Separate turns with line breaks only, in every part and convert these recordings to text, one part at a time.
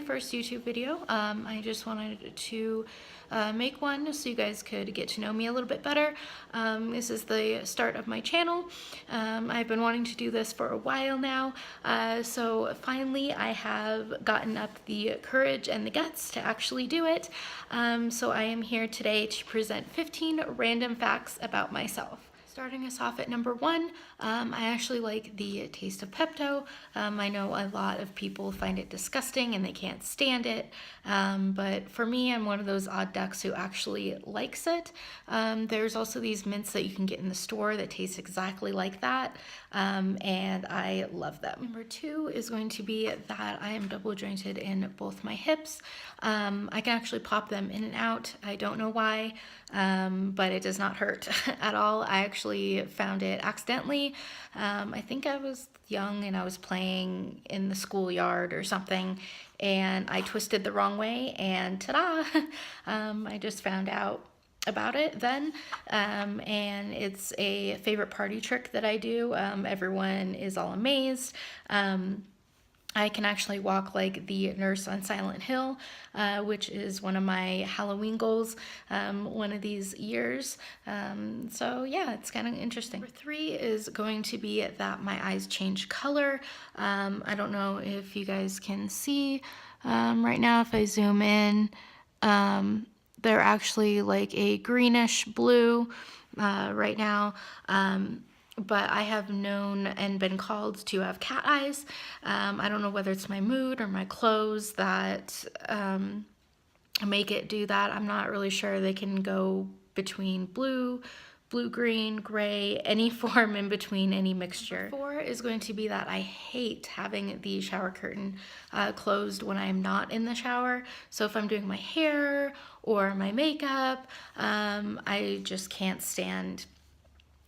first YouTube video. I just wanted to make one so you guys could get to know me a little bit better. This is the start of my channel. I've been wanting to do this for a while now, so finally I have gotten up the courage and the guts to actually do it. So I am here today to present 15 random facts about myself. Starting us off at number 1, I actually like the taste of Pepto. I know a lot of people find it disgusting and they can't stand it, but for me, I'm one of those odd ducks who actually likes it. There's also these mints that you can get in the store that taste exactly like that, and I love them. Number 2 is going to be that I am double jointed in both my hips. I can actually pop them in and out. I don't know why, but it does not hurt at all. I actually found it accidentally. I think I was young and I was playing in the schoolyard or something, and I twisted the wrong way, and ta-da! I just found out about it then, and it's a favorite party trick that I do. Everyone is all amazed. I can actually walk like the nurse on Silent Hill, which is one of my Halloween goals one of these years. So yeah, it's kind of interesting. Number 3 is going to be that my eyes change color. I don't know if you guys can see right now. If I zoom in, they're actually like a greenish blue right now. But I have known and been called to have cat eyes. I don't know whether it's my mood or my clothes that make it do that. I'm not really sure. They can go between blue, blue-green, gray, any form in between, any mixture. Number 4 is going to be that I hate having the shower curtain closed when I'm not in the shower. So if I'm doing my hair or my makeup, I just can't stand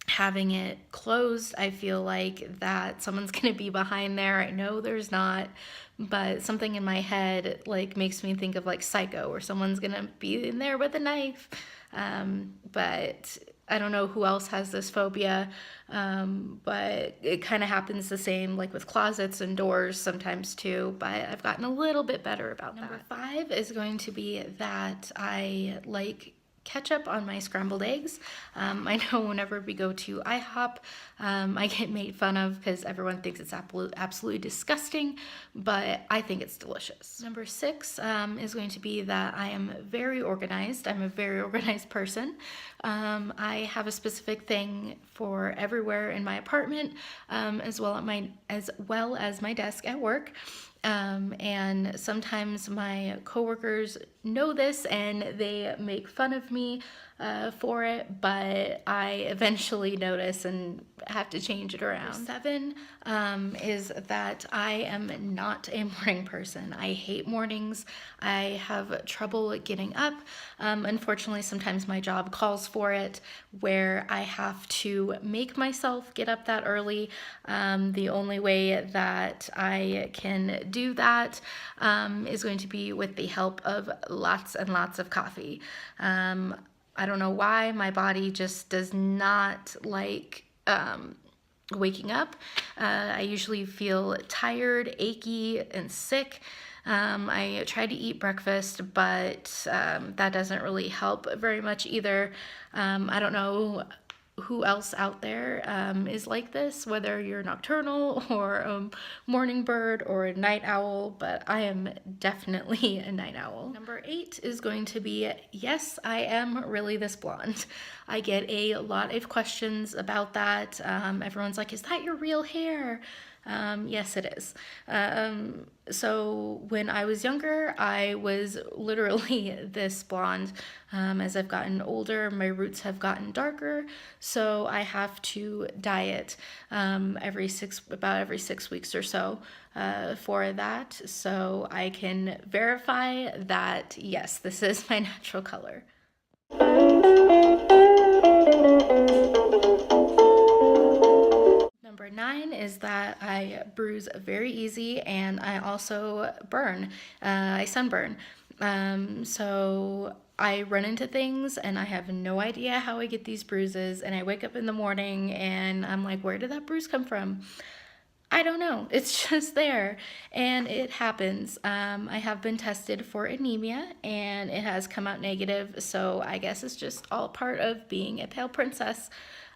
having it closed. I feel like that someone's gonna be behind there. I know there's not, but something in my head like makes me think of like Psycho, where someone's gonna be in there with a knife. But I don't know who else has this phobia, but it kind of happens the same like with closets and doors sometimes too, but I've gotten a little bit better about that. Number 5 is going to be that I like ketchup on my scrambled eggs. I know whenever we go to IHOP, I get made fun of because everyone thinks it's absolutely disgusting, but I think it's delicious. Number 6 is going to be that I am very organized. I'm a very organized person. I have a specific thing for everywhere in my apartment, as well as my desk at work. And sometimes my coworkers know this and they make fun of me for it, but I eventually notice and have to change it around. 7 is that I am not a morning person. I hate mornings. I have trouble getting up. Unfortunately, sometimes my job calls for it, where I have to make myself get up that early. The only way that I can do that is going to be with the help of lots and lots of coffee. I don't know why my body just does not like waking up. I usually feel tired, achy, and sick. I try to eat breakfast, but that doesn't really help very much either. I don't know who else out there is like this, whether you're nocturnal or a morning bird or a night owl, but I am definitely a night owl. Number 8 is going to be, yes, I am really this blonde. I get a lot of questions about that. Everyone's like, is that your real hair? Yes, it is. So when I was younger, I was literally this blonde. As I've gotten older, my roots have gotten darker, so I have to dye it about every 6 weeks or so for that, so I can verify that, yes, this is my natural color. Number 9 is that I bruise very easy, and I also burn. I sunburn. So I run into things and I have no idea how I get these bruises, and I wake up in the morning and I'm like, where did that bruise come from? I don't know. It's just there, and it happens. I have been tested for anemia, and it has come out negative, so I guess it's just all part of being a pale princess.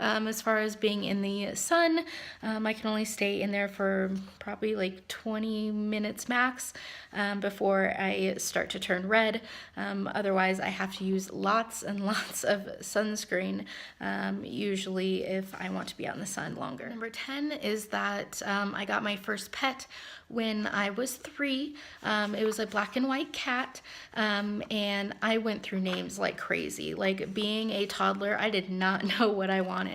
As far as being in the sun, I can only stay in there for probably like 20 minutes max before I start to turn red. Otherwise, I have to use lots and lots of sunscreen, usually if I want to be out in the sun longer. Number 10 is that I got my first pet when I was 3. It was a black and white cat, and I went through names like crazy. Like, being a toddler, I did not know what I wanted.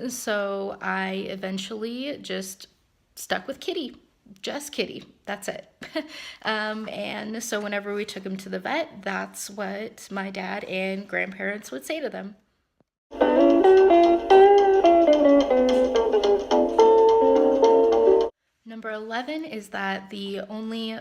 So I eventually just stuck with Kitty. Just Kitty. That's it. And so whenever we took him to the vet, that's what my dad and grandparents would say to them. Number 11 is that the only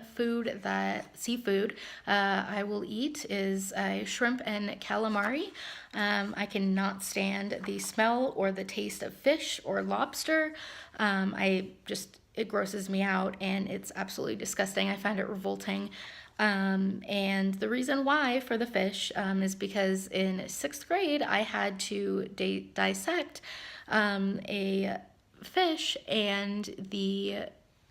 seafood I will eat is shrimp and calamari. I cannot stand the smell or the taste of fish or lobster. It grosses me out, and it's absolutely disgusting. I find it revolting. And the reason why for the fish is because in 6th grade, I had to dissect a fish, and the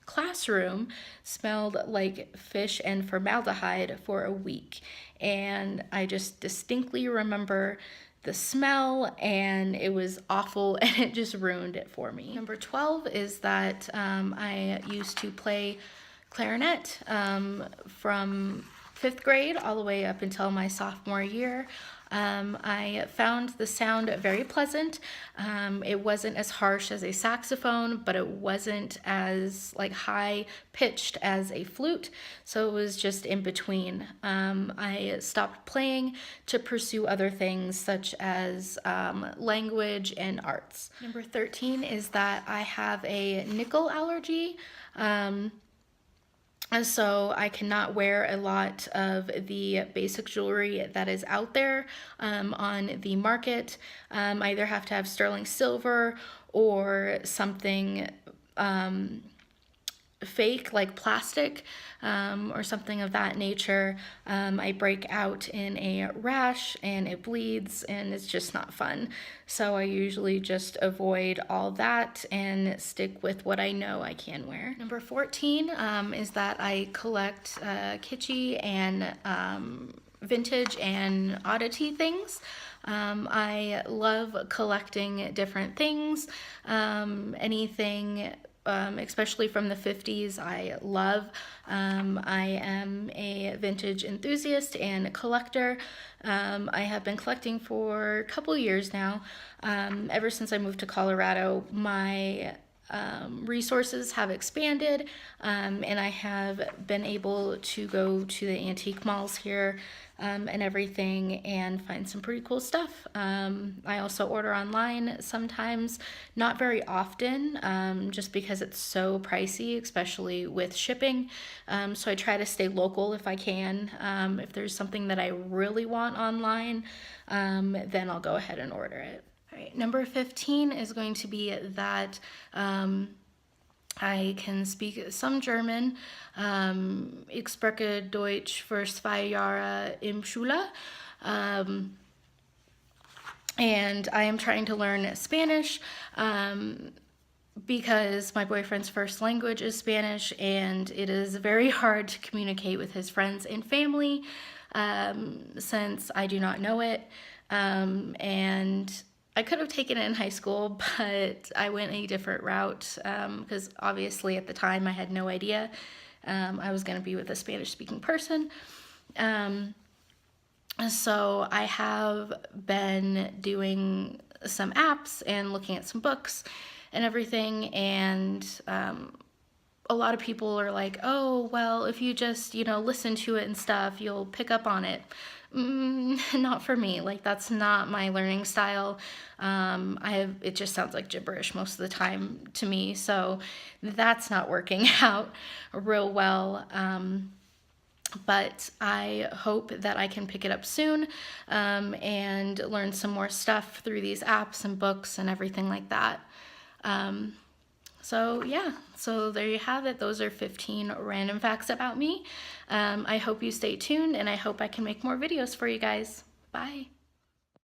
classroom smelled like fish and formaldehyde for a week. And I just distinctly remember the smell, and it was awful, and it just ruined it for me. Number 12 is that I used to play clarinet from 5th grade all the way up until my sophomore year. I found the sound very pleasant. It wasn't as harsh as a saxophone, but it wasn't as high pitched as a flute. So it was just in between. I stopped playing to pursue other things such as language and arts. Number 13 is that I have a nickel allergy. And so I cannot wear a lot of the basic jewelry that is out there on the market. I either have to have sterling silver or something fake, like plastic, or something of that nature. I break out in a rash, and it bleeds, and it's just not fun. So I usually just avoid all that and stick with what I know I can wear. Number 14 is that I collect kitschy and vintage and oddity things. I love collecting different things, anything especially from the 50s, I love. I am a vintage enthusiast and collector. I have been collecting for a couple years now. Ever since I moved to Colorado, my resources have expanded, and I have been able to go to the antique malls here and everything and find some pretty cool stuff. I also order online sometimes, not very often, just because it's so pricey, especially with shipping. So I try to stay local if I can. If there's something that I really want online, then I'll go ahead and order it. All right, number 15 is going to be that I can speak some German. Ich spreche Deutsch für 2 Jahre im Schule. And I am trying to learn Spanish because my boyfriend's first language is Spanish, and it is very hard to communicate with his friends and family since I do not know it. And I could have taken it in high school, but I went a different route because obviously at the time I had no idea I was going to be with a Spanish-speaking person. So I have been doing some apps and looking at some books and everything, and a lot of people are like, oh, well, if you just, listen to it and stuff, you'll pick up on it. Not for me. That's not my learning style. It just sounds like gibberish most of the time to me, so that's not working out real well. But I hope that I can pick it up soon and learn some more stuff through these apps and books and everything like that. So yeah, so there you have it. Those are 15 random facts about me. I hope you stay tuned, and I hope I can make more videos for you guys. Bye.